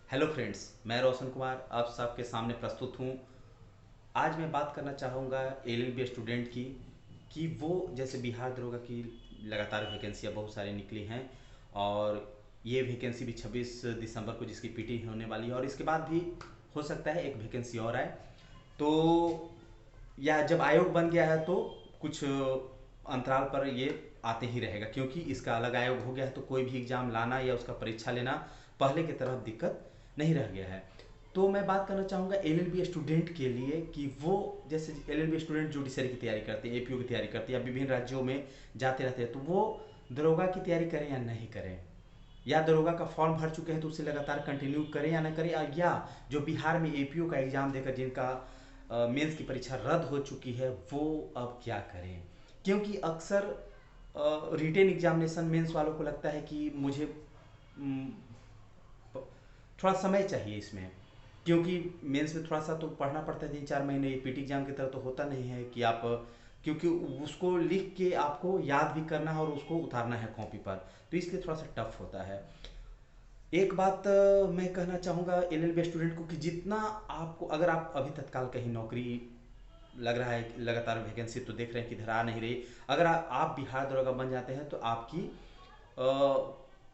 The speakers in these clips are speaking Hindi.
हेलो फ्रेंड्स, मैं रोशन कुमार आप सबके सामने प्रस्तुत हूँ। आज मैं बात करना चाहूँगा एलएलबी स्टूडेंट की कि वो जैसे बिहार दरोगा की लगातार वैकेंसियाँ बहुत सारी निकली हैं और ये वैकेंसी भी 26 दिसंबर को जिसकी पीटी होने वाली है और इसके बाद भी हो सकता है एक वैकेंसी और आए। तो या जब आयोग बन गया है तो कुछ अंतराल पर ये आते ही रहेगा, क्योंकि इसका अलग आयोग हो गया है तो कोई भी एग्ज़ाम लाना या उसका परीक्षा लेना पहले की तरह दिक्कत नहीं रह गया है। तो मैं बात करना चाहूँगा एलएलबी स्टूडेंट के लिए कि वो जैसे एलएलबी स्टूडेंट जुडिशरी की तैयारी करते हैं, एपीओ की तैयारी करते हैं या विभिन्न राज्यों में जाते रहते हैं, तो वो दरोगा की तैयारी करें या नहीं करें, या दरोगा का फॉर्म भर चुके हैं तो उसे लगातार कंटिन्यू करें या ना करें, या जो बिहार में एपीओ का एग्ज़ाम देकर जिनका मेंस की परीक्षा रद्द हो चुकी है वो अब क्या करें। क्योंकि अक्सर रिटेन एग्जामिनेशन मेंस वालों को लगता है कि मुझे थोड़ा समय चाहिए इसमें, क्योंकि मेंस में थोड़ा सा तो पढ़ना पड़ता है 3-4 महीने। ये पीटी एग्जाम की तरह तो होता नहीं है कि आप, क्योंकि उसको लिख के आपको याद भी करना है और उसको उतारना है कॉपी पर, तो इसलिए थोड़ा सा टफ होता है। एक बात मैं कहना चाहूँगा एलएलबी स्टूडेंट को कि जितना आपको, अगर आप अभी तत्काल कहीं नौकरी लग रहा है कि लगातार वैकेंसी तो देख रहे हैं कि इधर आ नहीं रही, अगर आप बिहार दरोगा बन जाते हैं तो आपकी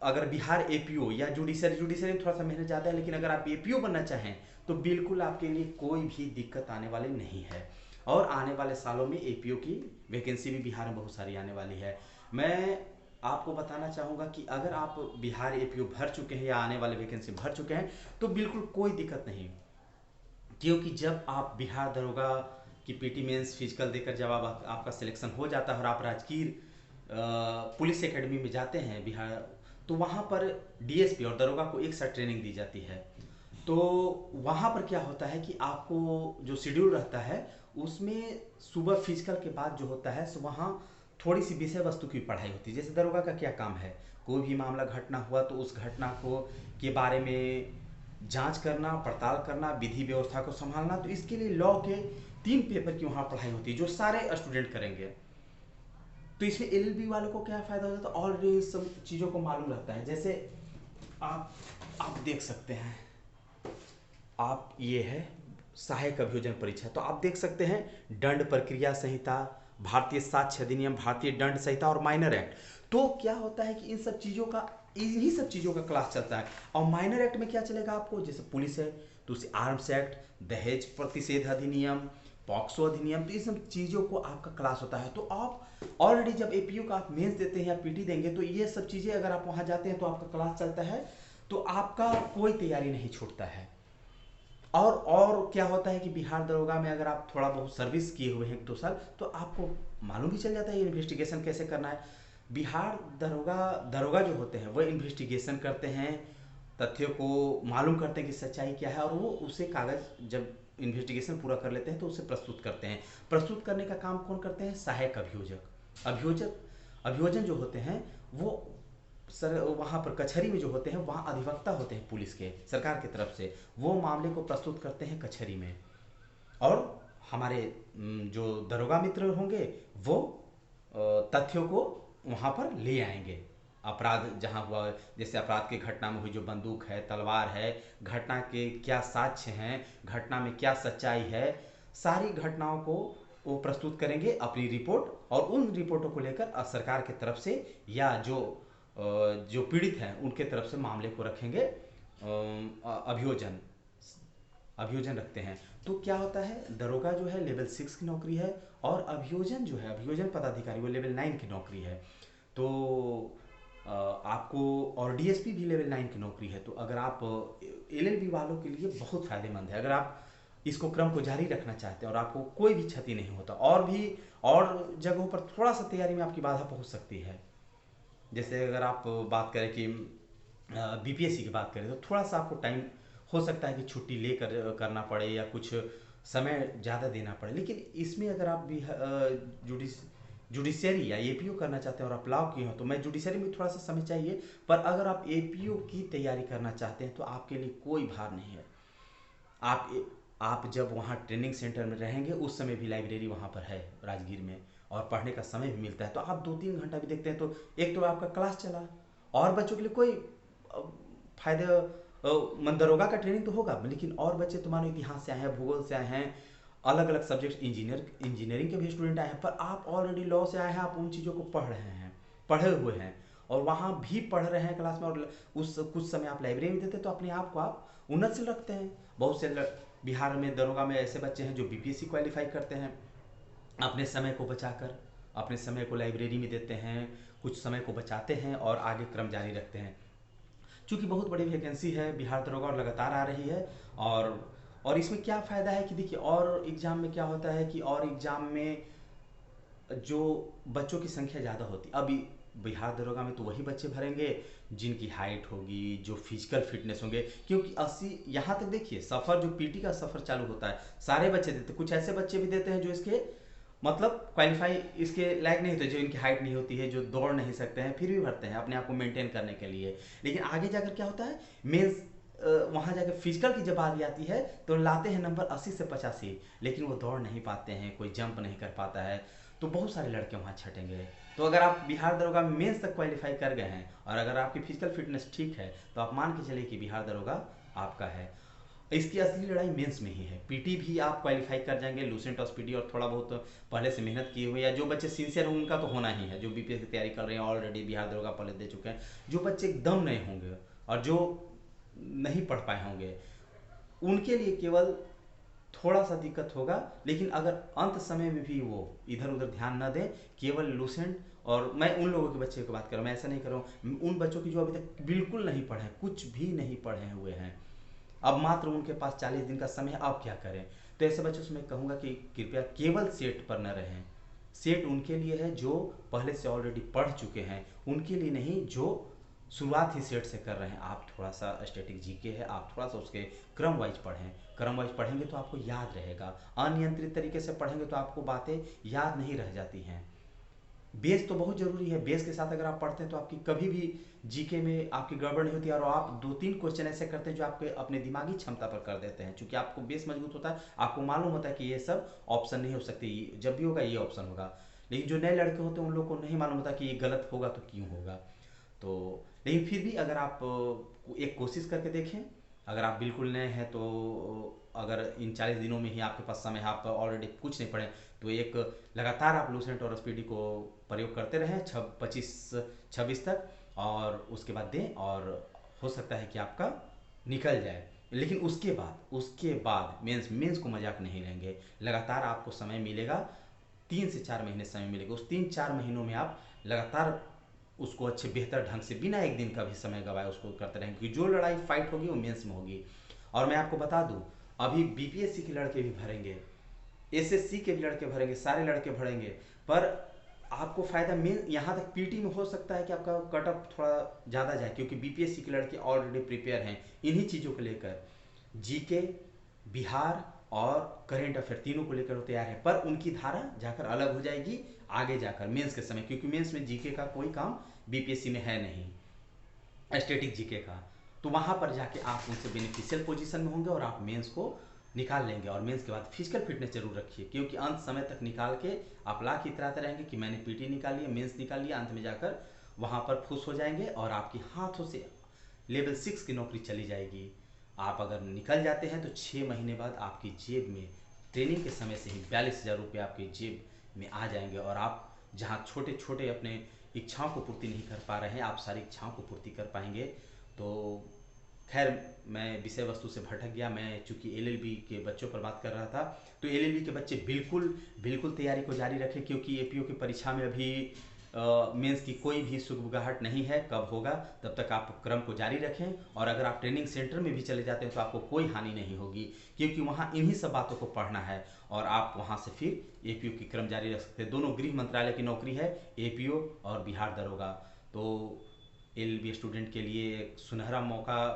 अगर बिहार एपीओ या जुडिशरी जुडिशरी में थोड़ा सा मेहनत ज़्यादा है, लेकिन अगर आप एपीओ बनना चाहें तो बिल्कुल आपके लिए कोई भी दिक्कत आने वाली नहीं है। और आने वाले सालों में एपीओ की वैकेंसी भी बिहार में बहुत सारी आने वाली है। मैं आपको बताना चाहूँगा कि अगर आप बिहार एपीओ भर चुके हैं या आने वाले वैकेंसी भर चुके हैं तो बिल्कुल कोई दिक्कत नहीं, क्योंकि जब आप बिहार दरोगा की पीटी मेंस फिजिकल देकर जब आपका सिलेक्शन हो जाता है और आप राजगीर पुलिस एकेडमी में जाते हैं बिहार, तो वहाँ पर डीएसपी और दरोगा को एक साथ ट्रेनिंग दी जाती है। तो वहाँ पर क्या होता है कि आपको जो शेड्यूल रहता है उसमें सुबह फिजिकल के बाद जो होता है सो वहाँ थोड़ी सी विषय वस्तु की पढ़ाई होती है। जैसे दरोगा का क्या काम है, कोई भी मामला घटना हुआ तो उस घटना को के बारे में जांच करना, पड़ताल करना, विधि व्यवस्था को संभालना, तो इसके लिए लॉ के 3 पेपर की वहाँ पढ़ाई होती है जो सारे स्टूडेंट करेंगे। तो इसमें एलएलबी वालों को क्या फ़ायदा होता है, तो ऑलरेडी सब चीज़ों को मालूम रहता है। जैसे आप आप देख सकते हैं, आप ये है सहायक अभियोजन परीक्षा, तो आप देख सकते हैं दंड प्रक्रिया संहिता, भारतीय साक्ष्य अधिनियम, भारतीय दंड संहिता और माइनर एक्ट। तो क्या होता है कि इन सब चीज़ों का, इन्हीं सब चीज़ों का क्लास चलता है। और माइनर एक्ट में क्या चलेगा आपको, जैसे पुलिस है तो उसे आर्म्स एक्ट, दहेज प्रतिषेध अधिनियम, पॉक्सो अधिनियम, तो इन सब चीज़ों को आपका क्लास होता है। तो आप ऑलरेडी जब एपीयू का आप मेंस देते हैं या पीटी देंगे तो ये सब चीज़ें अगर आप वहाँ जाते हैं तो आपका क्लास चलता है, तो आपका कोई तैयारी नहीं छूटता है। और क्या होता है कि बिहार दरोगा में अगर आप थोड़ा बहुत सर्विस किए हुए हैं 1-2 साल तो आपको मालूम भी चल जाता है इन्वेस्टिगेशन कैसे करना है। बिहार दरोगा दरोगा जो होते हैं वो इन्वेस्टिगेशन करते हैं, तथ्यों को मालूम करते हैं कि सच्चाई क्या है, और वो उसे कागज जब इन्वेस्टिगेशन पूरा कर लेते हैं तो उसे प्रस्तुत करते हैं। प्रस्तुत करने का काम कौन करते हैं, सहायक अभियोजक। अभियोजन जो होते हैं वो सर वहाँ पर कचहरी में जो होते हैं वहाँ अधिवक्ता होते हैं पुलिस के, सरकार की तरफ से, वो मामले को प्रस्तुत करते हैं कचहरी में। और हमारे जो दरोगा मित्र होंगे वो तथ्यों को वहाँ पर ले आएंगे। अपराध जहाँ हुआ, जैसे अपराध की घटना में हुई जो बंदूक है, तलवार है, घटना के क्या साक्ष्य हैं, घटना में क्या सच्चाई है, सारी घटनाओं को वो प्रस्तुत करेंगे अपनी रिपोर्ट, और उन रिपोर्टों को लेकर सरकार की तरफ से या जो पीड़ित हैं उनके तरफ से मामले को रखेंगे, अभियोजन अभियोजन रखते हैं। तो क्या होता है, दरोगा जो है लेवल 6 की नौकरी है और अभियोजन जो है, अभियोजन पदाधिकारी वो लेवल 9 की नौकरी है। तो आपको, और डीएसपी भी लेवल 9 की नौकरी है। तो अगर आप एलएलबी वालों के लिए बहुत फ़ायदेमंद है, अगर आप इसको क्रम को जारी रखना चाहते हैं और आपको कोई भी क्षति नहीं होता, और भी और जगहों पर थोड़ा सा तैयारी में आपकी बाधा पहुंच सकती है। जैसे अगर आप बात करें कि बीपीएससी की बात करें तो थोड़ा सा आपको टाइम हो सकता है कि छुट्टी लेकर करना पड़े या कुछ समय ज़्यादा देना पड़े, लेकिन इसमें अगर आप भी जुडिशरी या एपीओ करना चाहते हैं और आप लॉ किए हो, तो मैं जुडिशरी में थोड़ा सा समय चाहिए, पर अगर आप एपीओ की तैयारी करना चाहते हैं तो आपके लिए कोई भार नहीं है। आप आप जब वहाँ ट्रेनिंग सेंटर में रहेंगे उस समय भी लाइब्रेरी वहाँ पर है राजगीर में, और पढ़ने का समय भी मिलता है, तो आप 2-3 घंटा भी देखते हैं तो एक तो आपका क्लास चला, और बच्चों के लिए कोई फायदे मन दरोगा का ट्रेनिंग तो होगा, लेकिन और बच्चे तुम्हारे इतिहास से आए हैं, भूगोल से आए हैं, अलग अलग सब्जेक्ट, इंजीनियरिंग के भी स्टूडेंट आए हैं, पर आप ऑलरेडी लॉ से आए हैं, आप उन चीज़ों को पढ़ रहे हैं, पढ़े हुए हैं, और वहाँ भी पढ़ रहे हैं क्लास में, और उस कुछ समय आप लाइब्रेरी में देते, तो अपने आप को आप उन्नतशील रखते हैं। बहुत से बिहार में दरोगा में ऐसे बच्चे हैं जो बीपीएससी क्वालिफाई करते हैं, अपने समय को बचाकर, अपने समय को लाइब्रेरी में देते हैं, कुछ समय को बचाते हैं और आगे क्रम जारी रखते हैं। चूँकि बहुत बड़ी वैकेंसी है बिहार दरोगा और लगातार आ रही है, और इसमें क्या फ़ायदा है कि देखिए, और एग्ज़ाम में क्या होता है कि और एग्ज़ाम में जो बच्चों की संख्या ज़्यादा होती, अभी बिहार दरोगा में तो वही बच्चे भरेंगे जिनकी हाइट होगी, जो फिजिकल फिटनेस होंगे, क्योंकि 80 यहाँ तक देखिए, सफ़र जो पीटी का सफ़र चालू होता है सारे बच्चे देते, कुछ ऐसे बच्चे भी देते हैं जो इसके मतलब क्वालिफाई इसके लायक नहीं होते, जो इनकी हाइट नहीं होती है, जो दौड़ नहीं सकते हैं, फिर भी भरते हैं अपने आप को मेंटेन करने के लिए। लेकिन आगे जाकर क्या होता है, मेंस वहाँ जाकर फिजिकल की जब बारी आती है तो लाते हैं नंबर 80 से 85, लेकिन वो दौड़ नहीं पाते हैं, कोई जंप नहीं कर पाता है, तो बहुत सारे लड़के वहाँ छटेंगे। तो अगर आप बिहार दरोगा मेंस तक क्वालिफाई कर गए हैं और अगर आपकी फिजिकल फिटनेस ठीक है, तो आप मान के चलिए कि बिहार दरोगा आपका है। इसकी असली लड़ाई मेंस में ही है। पीटी भी आप क्वालिफाई कर जाएंगे, लूसेंट और स्पीडी और थोड़ा बहुत पहले से मेहनत किए हुए, या जो बच्चे सिंसियर होंगे उनका तो होना ही है, जो बीपीएस की तैयारी कर रहे हैं, ऑलरेडी बिहार दरोगा पहले दे चुके हैं। जो बच्चे एकदम नए होंगे और जो नहीं पढ़ पाए होंगे, उनके लिए केवल थोड़ा सा दिक्कत होगा, लेकिन अगर अंत समय में भी वो इधर उधर ध्यान न दें, केवल लूसेंट, और मैं उन लोगों के बच्चे की बात कर रहा हूँ, मैं ऐसा नहीं कर रहा हूँ, उन बच्चों की जो अभी तक बिल्कुल नहीं पढ़े, कुछ भी नहीं पढ़े हुए हैं, अब मात्र उनके पास 40 दिन का समय है, अब क्या करें। तो ऐसे बच्चों से मैं कहूँगा कि कृपया केवल सेट पर न रहें। सेट उनके लिए है जो पहले से ऑलरेडी पढ़ चुके हैं, उनके लिए नहीं जो शुरुआत ही सेट से कर रहे हैं। आप थोड़ा सा स्टैटिक जीके है, आप थोड़ा सा उसके क्रम वाइज पढ़ें, क्रम वाइज पढ़ेंगे तो आपको याद रहेगा। अनियंत्रित तरीके से पढ़ेंगे तो आपको बातें याद नहीं रह जाती हैं। बेस तो बहुत ज़रूरी है, बेस के साथ अगर आप पढ़ते हैं तो आपकी कभी भी जीके में आपकी गड़बड़ नहीं होती, और आप 2-3 क्वेश्चन ऐसे करते हैं जो आपके अपने दिमागी क्षमता पर कर देते हैं, क्योंकि आपको बेस मजबूत होता है, आपको मालूम होता है कि ये सब ऑप्शन नहीं हो सकते, जब भी होगा ये ऑप्शन होगा। लेकिन जो नए लड़के होते हैं उन लोग को नहीं मालूम होता कि ये गलत होगा तो क्यों होगा। तो लेकिन फिर भी अगर आप एक कोशिश करके देखें, अगर आप बिल्कुल नए हैं तो अगर इन 40 दिनों में ही आपके पास समय है, आप ऑलरेडी कुछ नहीं पढ़े, तो एक लगातार आप लूसेंट और स्पीडी को प्रयोग करते रहें 25-26 तक, और उसके बाद दें, और हो सकता है कि आपका निकल जाए। लेकिन उसके बाद मेंस को मजाक नहीं लेंगे, लगातार आपको समय मिलेगा, 3 से 4 महीने समय मिलेगा, उस 3-4 महीनों में आप लगातार उसको अच्छे बेहतर ढंग से बिना एक दिन का भी समय गवाए उसको करते रहेंगे, क्योंकि जो लड़ाई फाइट होगी वो मेंस में होगी। और मैं आपको बता दूं, अभी बीपीएससी के लड़के भी भरेंगे, एसएससी के भी लड़के भरेंगे, सारे लड़के भरेंगे, पर आपको फायदा मेन यहाँ तक पीटी में हो सकता है कि आपका कट ऑफ थोड़ा ज़्यादा जाए, क्योंकि बीपीएससी के लड़के ऑलरेडी प्रिपेयर हैं इन्हीं चीज़ों को लेकर, जीके, बिहार और करेंट अफेयर तीनों को लेकर वो तैयार है, पर उनकी धारा जाकर अलग हो जाएगी आगे जाकर मेंस के समय, क्योंकि मेंस में जीके का कोई काम बीपीएससी में है नहीं, स्टैटिक जीके का। तो वहाँ पर जाके आप उनसे बेनिफिशियल पोजीशन में होंगे और आप मेंस को निकाल लेंगे। और मेंस के बाद फिजिकल फिटनेस जरूर रखिए, क्योंकि अंत समय तक निकाल के आप लाख इतराते रहेंगे कि मैंने पीटी निकाल लिया, मेंस निकाल लिया, अंत में जाकर वहाँ पर खुश हो जाएंगे और आपकी हाथों से लेवल 6 की नौकरी चली जाएगी। आप अगर निकल जाते हैं तो 6 महीने बाद आपकी जेब में ट्रेनिंग के समय से ही 42,000 रुपये आपकी जेब में आ जाएंगे, और आप जहाँ छोटे छोटे अपने इच्छाओं को पूर्ति नहीं कर पा रहे हैं, आप सारी इच्छाओं को पूर्ति कर पाएंगे। तो खैर, मैं विषय वस्तु से भटक गया। मैं चूंकि एलएलबी के बच्चों पर बात कर रहा था, तो एलएलबी के बच्चे बिल्कुल बिल्कुल तैयारी को जारी रखें, क्योंकि एपीओ की परीक्षा में अभी मेंस की कोई भी सुगबुगाहट नहीं है, कब होगा तब तक आप क्रम को जारी रखें। और अगर आप ट्रेनिंग सेंटर में भी चले जाते हैं तो आपको कोई हानि नहीं होगी, क्योंकि वहाँ इन्हीं सब बातों को पढ़ना है, और आप वहाँ से फिर एपीओ की क्रम जारी रख सकते हैं। दोनों गृह मंत्रालय की नौकरी है, एपीओ और बिहार दरोगा। तो एलएलबी स्टूडेंट के लिए एक सुनहरा मौका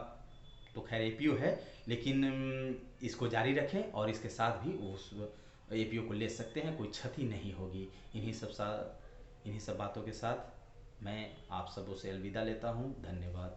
तो खैर एपीओ है, लेकिन इसको जारी रखें और इसके साथ भी उस एपीओ को ले सकते हैं, कोई क्षति नहीं होगी। इन्हीं सब बातों के साथ मैं आप सबों से अलविदा लेता हूँ। धन्यवाद।